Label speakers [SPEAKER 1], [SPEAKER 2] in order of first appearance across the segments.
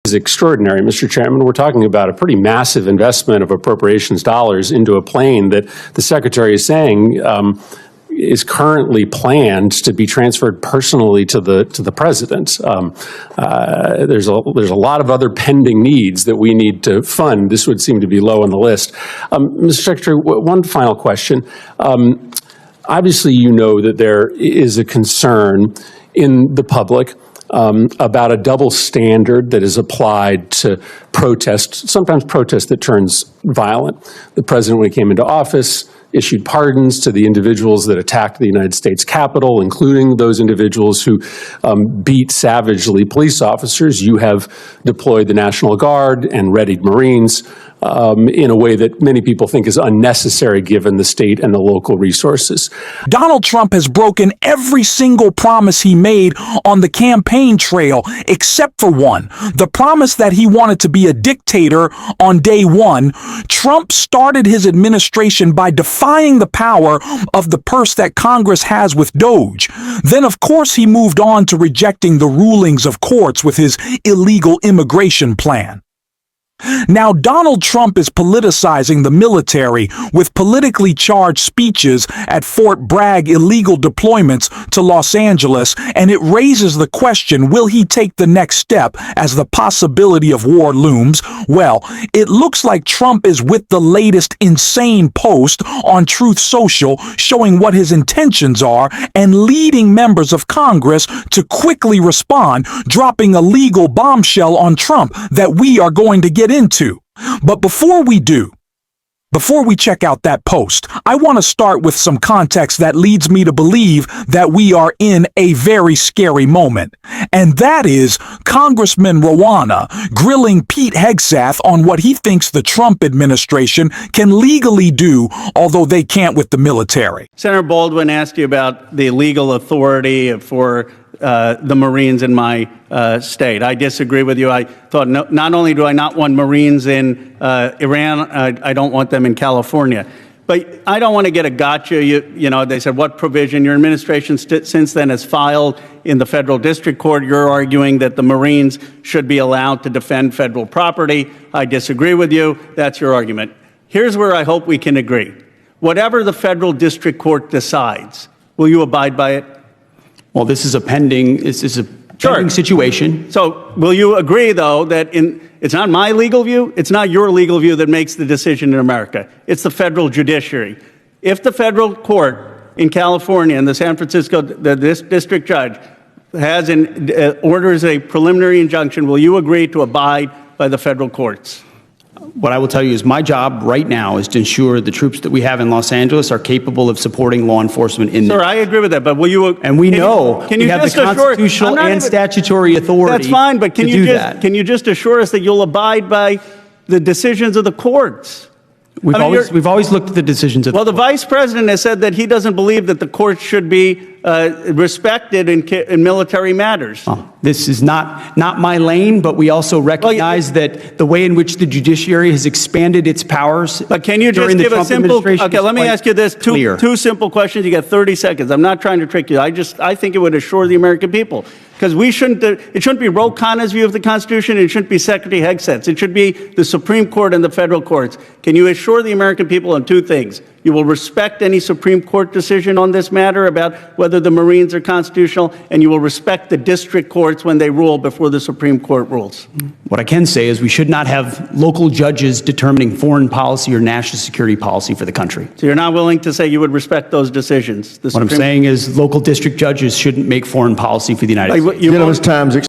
[SPEAKER 1] is extraordinary, Mr. Chairman. We're talking about a pretty massive investment of appropriations dollars into a plane that the Secretary is saying is currently planned to be transferred personally to the president. There's a lot of other pending needs that we need to fund. This would seem to be low on the list. Mr. Secretary, one final question. Obviously, you know that there is a concern in the public about a double standard that is applied to protest, sometimes protest that turns violent. The president, when he came into office, issued pardons to the individuals that attacked the United States Capitol, including those individuals who beat savagely police officers. You have deployed the National Guard and readied Marines in a way that many people think is unnecessary given the state and the local resources.
[SPEAKER 2] Donald Trump has broken every single promise he made on the campaign trail, except for one, the promise that he wanted to be a dictator on day one. Trump started his administration by defying the power of the purse that Congress has with DOGE. Then, of course, he moved on to rejecting the rulings of courts with his illegal immigration plan. Now, Donald Trump is politicizing the military with politically charged speeches at Fort Bragg, illegal deployments to Los Angeles, and it raises the question, will he take the next step as the possibility of war looms? Well, it looks like Trump is with the latest insane post on Truth Social showing what his intentions are and leading members of Congress to quickly respond, dropping a legal bombshell on Trump that we are going to get into. But before we check out that post, I want to start with some context that leads me to believe that we are in a very scary moment. And that is Congressman Rawana grilling Pete Hegseth on what he thinks the Trump administration can legally do, although they can't with the military.
[SPEAKER 3] Senator Baldwin asked you about the legal authority for the Marines in my state. I disagree with you. I thought not only do I not want Marines in Iran, I don't want them in California. But I don't want to get a gotcha. You know, they said, what provision? Your administration since then has filed in the federal district court. You're arguing that the Marines should be allowed to defend federal property. I disagree with you. That's your argument. Here's where I hope we can agree. Whatever the federal district court decides, will you abide by it?
[SPEAKER 4] Well, this is a pending situation.
[SPEAKER 3] So will you agree, though, that it's not my legal view, it's not your legal view that makes the decision in America. It's the federal judiciary. If the federal court in California and the San Francisco this district judge has orders a preliminary injunction, will you agree to abide by the federal courts?
[SPEAKER 4] What I will tell you is my job right now is to ensure the troops that we have in Los Angeles are capable of supporting law enforcement in there.
[SPEAKER 3] Sir, I agree with that, but will you...
[SPEAKER 4] And we know we have the constitutional and statutory authority.
[SPEAKER 3] That's fine, but can you just assure us that you'll abide by the decisions of the courts?
[SPEAKER 4] We've always looked at the decisions of the court.
[SPEAKER 3] Well, the vice president has said that he doesn't believe that the courts should be respected in military matters.
[SPEAKER 4] Well, this is not my lane, but we also recognize that the way in which the judiciary has expanded its powers.
[SPEAKER 3] But can you just give a simple? Okay, let me ask you this: two simple questions. You get 30 seconds. I'm not trying to trick you. I think it would assure the American people. Because it shouldn't be Ro Khanna's view of the Constitution, and it shouldn't be Secretary Hegseth's. It should be the Supreme Court and the federal courts. Can you assure the American people on two things? You will respect any Supreme Court decision on this matter about whether the Marines are constitutional, and you will respect the district courts when they rule before the Supreme Court rules.
[SPEAKER 4] What I can say is we should not have local judges determining foreign policy or national security policy for the country.
[SPEAKER 3] So you're not willing to say you would respect those decisions?
[SPEAKER 4] What I'm saying is local district judges shouldn't make foreign policy for the United States.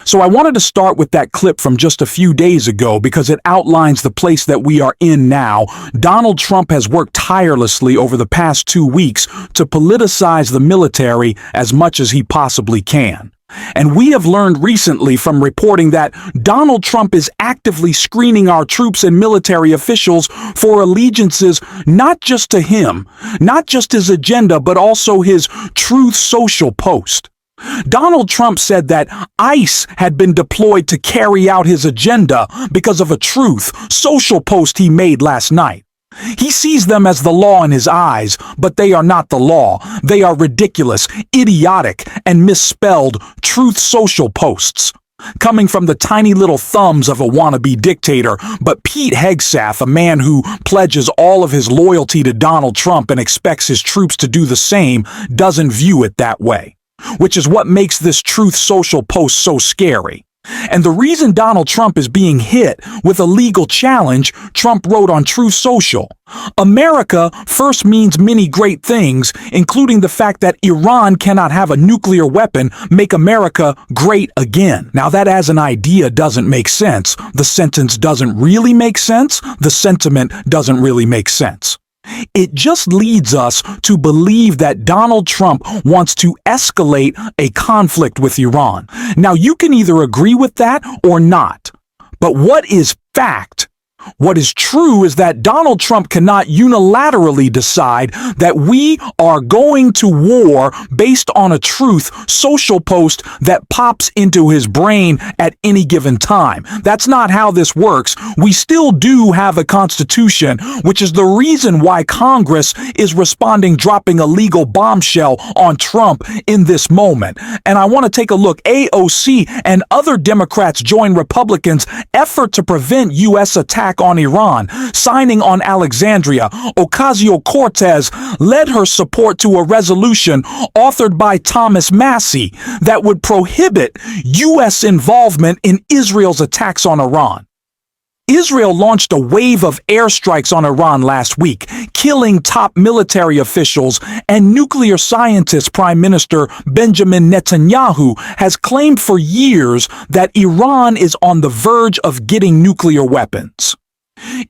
[SPEAKER 2] So I wanted to start with that clip from just a few days ago because it outlines the place that we are in now. Donald Trump has worked tirelessly over the past 2 weeks to politicize the military as much as he possibly can. And we have learned recently from reporting that Donald Trump is actively screening our troops and military officials for allegiances not just to him, not just his agenda, but also his Truth Social post. Donald Trump said that ICE had been deployed to carry out his agenda because of a Truth Social post he made last night. He sees them as the law in his eyes, but they are not the law. They are ridiculous, idiotic, and misspelled Truth Social posts. coming from the tiny little thumbs of a wannabe dictator, but Pete Hegseth, a man who pledges all of his loyalty to Donald Trump and expects his troops to do the same, doesn't view it that way, which is what makes this Truth Social post so scary. And the reason Donald Trump is being hit with a legal challenge, Trump wrote on Truth Social, America first means many great things, including the fact that Iran cannot have a nuclear weapon, make America great again. Now that as an idea doesn't make sense. The sentence doesn't really make sense. The sentiment doesn't really make sense. It just leads us to believe that Donald Trump wants to escalate a conflict with Iran. Now, you can either agree with that or not. But what is fact? What is true is that Donald Trump cannot unilaterally decide that we are going to war based on a Truth Social post that pops into his brain at any given time. That's not how this works. We still do have a constitution, which is the reason why Congress is responding, dropping a legal bombshell on Trump in this moment. And I want to take a look. AOC and other Democrats join Republicans' effort to prevent U.S. attack on Iran. Signing on Alexandria, Ocasio-Cortez led her support to a resolution authored by Thomas Massie that would prohibit U.S. involvement in Israel's attacks on Iran. Israel launched a wave of airstrikes on Iran last week, killing top military officials, and nuclear scientist Prime Minister Benjamin Netanyahu has claimed for years that Iran is on the verge of getting nuclear weapons.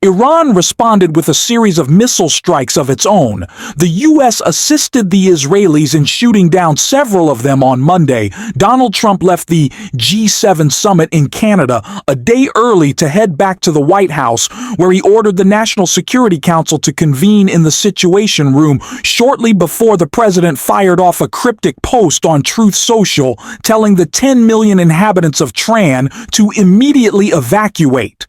[SPEAKER 2] Iran responded with a series of missile strikes of its own. The U.S. assisted the Israelis in shooting down several of them on Monday. Donald Trump left the G7 summit in Canada a day early to head back to the White House, where he ordered the National Security Council to convene in the Situation Room shortly before the president fired off a cryptic post on Truth Social telling the 10 million inhabitants of Tran to immediately evacuate.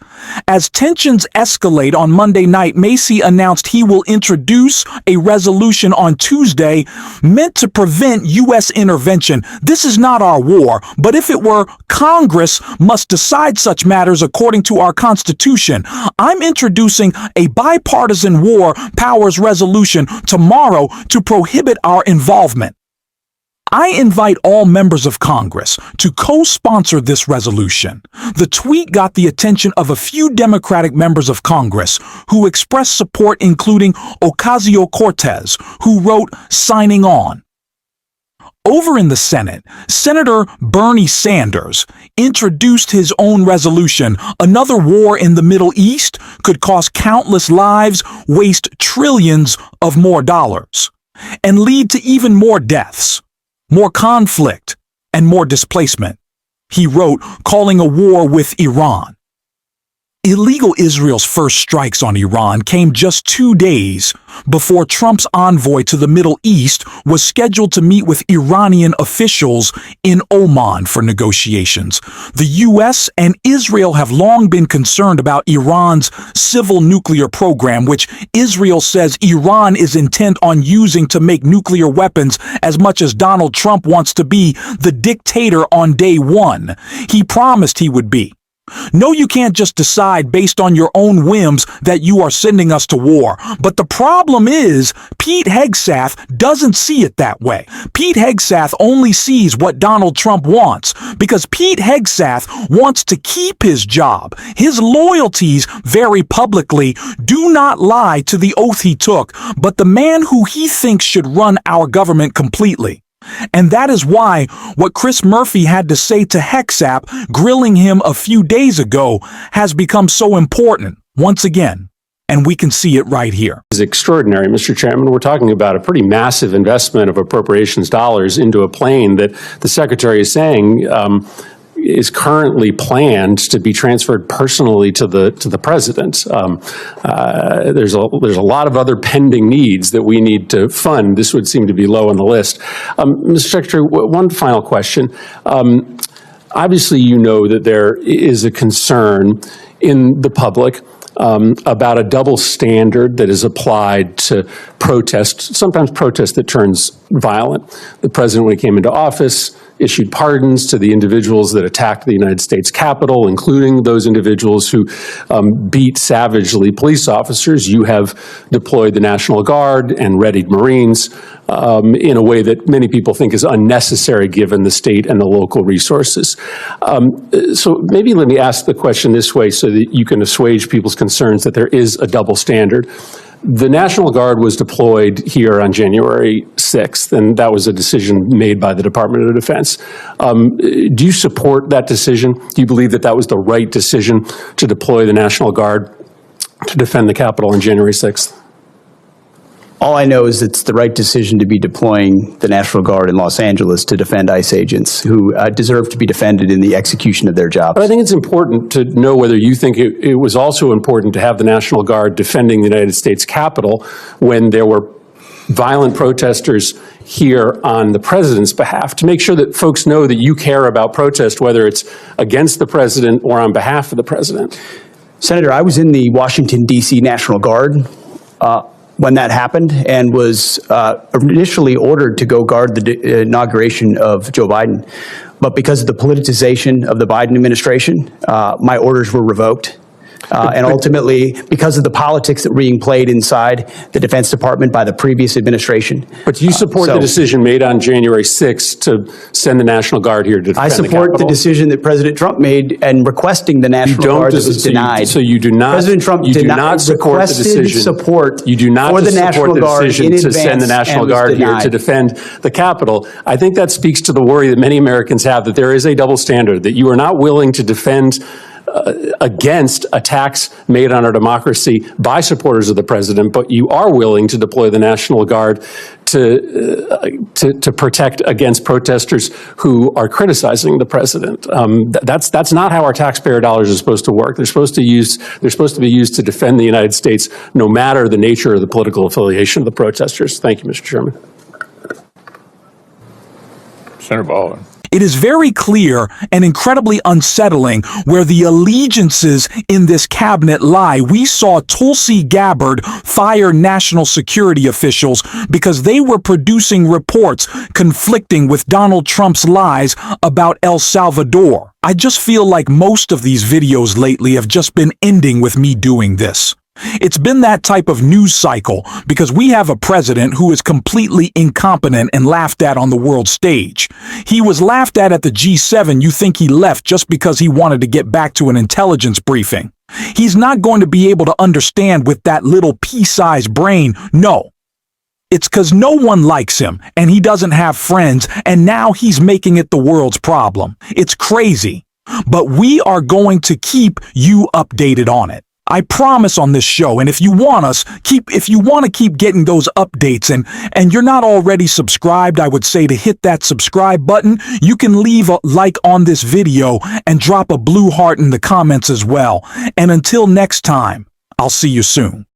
[SPEAKER 2] As tensions escalate on Monday night, Massie announced he will introduce a resolution on Tuesday meant to prevent U.S. intervention. This is not our war, but if it were, Congress must decide such matters according to our Constitution. I'm introducing a bipartisan war powers resolution tomorrow to prohibit our involvement. I invite all members of Congress to co-sponsor this resolution. The tweet got the attention of a few Democratic members of Congress who expressed support, including Ocasio-Cortez, who wrote, signing on. Over in the Senate, Senator Bernie Sanders introduced his own resolution. Another war in the Middle East could cost countless lives, waste trillions of more dollars, and lead to even more deaths, more conflict, and more displacement. He wrote, calling a war with Iran. Illegal Israel's first strikes on Iran came just 2 days before Trump's envoy to the Middle East was scheduled to meet with Iranian officials in Oman for negotiations. The U.S. and Israel have long been concerned about Iran's civil nuclear program, which Israel says Iran is intent on using to make nuclear weapons as much as Donald Trump wants to be the dictator on day one. He promised he would be. No, you can't just decide based on your own whims that you are sending us to war. But the problem is, Pete Hegseth doesn't see it that way. Pete Hegseth only sees what Donald Trump wants, because Pete Hegseth wants to keep his job. His loyalties, very publicly, do not lie to the oath he took, but the man who he thinks should run our government completely. And that is why what Chris Murphy had to say to Hegseth, grilling him a few days ago, has become so important once again. And we can see it right here.
[SPEAKER 1] Is extraordinary, Mr. Chairman. We're talking about a pretty massive investment of appropriations dollars into a plane that the Secretary is saying is currently planned to be transferred personally to the president. There's a lot of other pending needs that we need to fund. This would seem to be low on the list. Mr. Secretary, one final question. Obviously, you know that there is a concern in the public about a double standard that is applied to protest, sometimes protest that turns violent. The president, when he came into office, issued pardons to the individuals that attacked the United States Capitol, including those individuals who beat savagely police officers. You have deployed the National Guard and readied Marines in a way that many people think is unnecessary given the state and the local resources. So maybe let me ask the question this way so that you can assuage people's concerns that there is a double standard. The National Guard was deployed here on January 6th, and that was a decision made by the Department of Defense. Do you support that decision? Do you believe that that was the right decision to deploy the National Guard to defend the Capitol on January 6th?
[SPEAKER 4] All I know is it's the right decision to be deploying the National Guard in Los Angeles to defend ICE agents who deserve to be defended in the execution of their jobs.
[SPEAKER 1] But I think it's important to know whether you think it was also important to have the National Guard defending the United States Capitol when there were violent protesters here on the president's behalf, to make sure that folks know that you care about protest, whether it's against the president or on behalf of the president.
[SPEAKER 4] Senator, I was in the Washington, D.C. National Guard when that happened and was initially ordered to go guard the inauguration of Joe Biden. But because of the politicization of the Biden administration, my orders were revoked. And ultimately, because of the politics that were being played inside the Defense Department by the previous administration.
[SPEAKER 1] But do you support the decision made on January 6th to send the National Guard here to defend
[SPEAKER 4] I
[SPEAKER 1] the
[SPEAKER 4] support the
[SPEAKER 1] Capitol?
[SPEAKER 4] decision that President Trump made and requesting the National Guard that was denied.
[SPEAKER 1] So you do not.
[SPEAKER 4] President Trump
[SPEAKER 1] you do not support the
[SPEAKER 4] requested
[SPEAKER 1] decision.
[SPEAKER 4] support
[SPEAKER 1] You do not
[SPEAKER 4] for the
[SPEAKER 1] support
[SPEAKER 4] National
[SPEAKER 1] the
[SPEAKER 4] Guard
[SPEAKER 1] decision
[SPEAKER 4] in
[SPEAKER 1] to send the
[SPEAKER 4] advance
[SPEAKER 1] National
[SPEAKER 4] and was
[SPEAKER 1] Guard here
[SPEAKER 4] denied.
[SPEAKER 1] to defend the Capitol. I think that speaks to the worry that many Americans have that there is a double standard, that you are not willing to defend against attacks made on our democracy by supporters of the president, but you are willing to deploy the National Guard to protect against protesters who are criticizing the president. That's not how our taxpayer dollars are supposed to work. They're supposed to be used to defend the United States, no matter the nature of the political affiliation of the protesters. Thank you, Mr. Chairman.
[SPEAKER 5] Senator Baldwin.
[SPEAKER 2] It is very clear and incredibly unsettling where the allegiances in this cabinet lie. We saw Tulsi Gabbard fire national security officials because they were producing reports conflicting with Donald Trump's lies about El Salvador. I just feel like most of these videos lately have just been ending with me doing this. It's been that type of news cycle because we have a president who is completely incompetent and laughed at on the world stage. He was laughed at the G7. You think he left just because he wanted to get back to an intelligence briefing. He's not going to be able to understand with that little pea-sized brain. No. It's because no one likes him and he doesn't have friends, and now he's making it the world's problem. It's crazy. But we are going to keep you updated on it. I promise on this show, and if you want to keep getting those updates and you're not already subscribed, I would say to hit that subscribe button. You can leave a like on this video and drop a blue heart in the comments as well. And until next time, I'll see you soon.